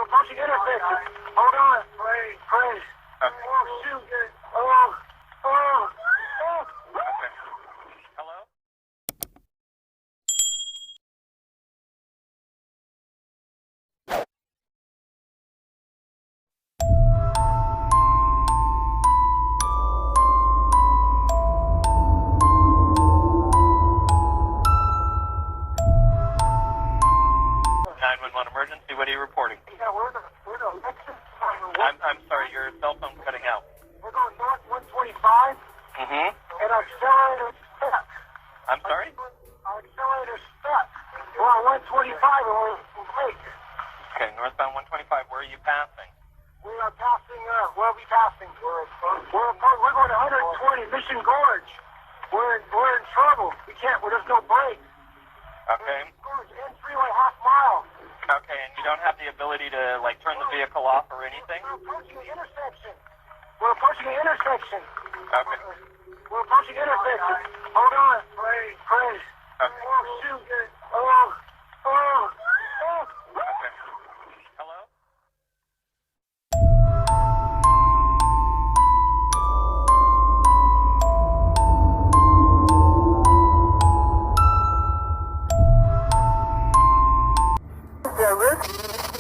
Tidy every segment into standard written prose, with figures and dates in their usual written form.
We're approaching intersection. Hold on. Praise. Okay. Oh, shoot. Oh. Okay. Hello? Emergency, what are you reporting? Yeah, we're in the Lexus. I'm sorry, your cell phone's cutting out. We're going north 125, Mm-hmm. and our accelerator's stuck. I'm sorry? Our accelerator's stuck. We're on 125 and we're late. Okay, northbound 125, where are you passing? We are passing, where are we passing? We're going to 120 Mission Gorge. We're in trouble. We can't, there's no brakes. Okay. Gorge, in freeway, half mile. Okay, and you don't have the ability to, like, turn the vehicle off or anything? We're approaching the intersection. We're approaching the intersection. Okay. We're approaching the intersection. Hold on. Praise. Okay. Oh, shoot. Oh. Okay. Hello?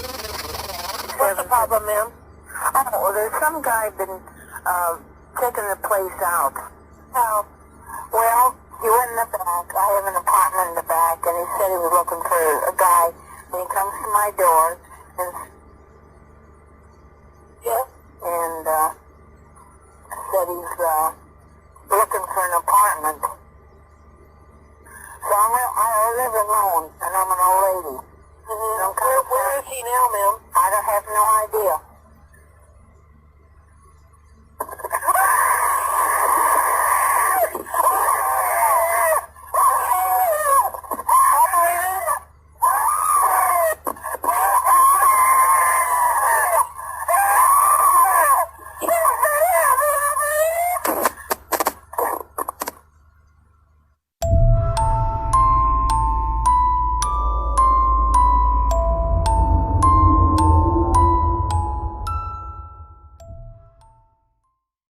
What's the problem, ma'am? Oh, well, there's some guy been taking the place out. Oh, well, he went in the back. I have an apartment in the back, and he said he was looking for a guy. And he comes to my door and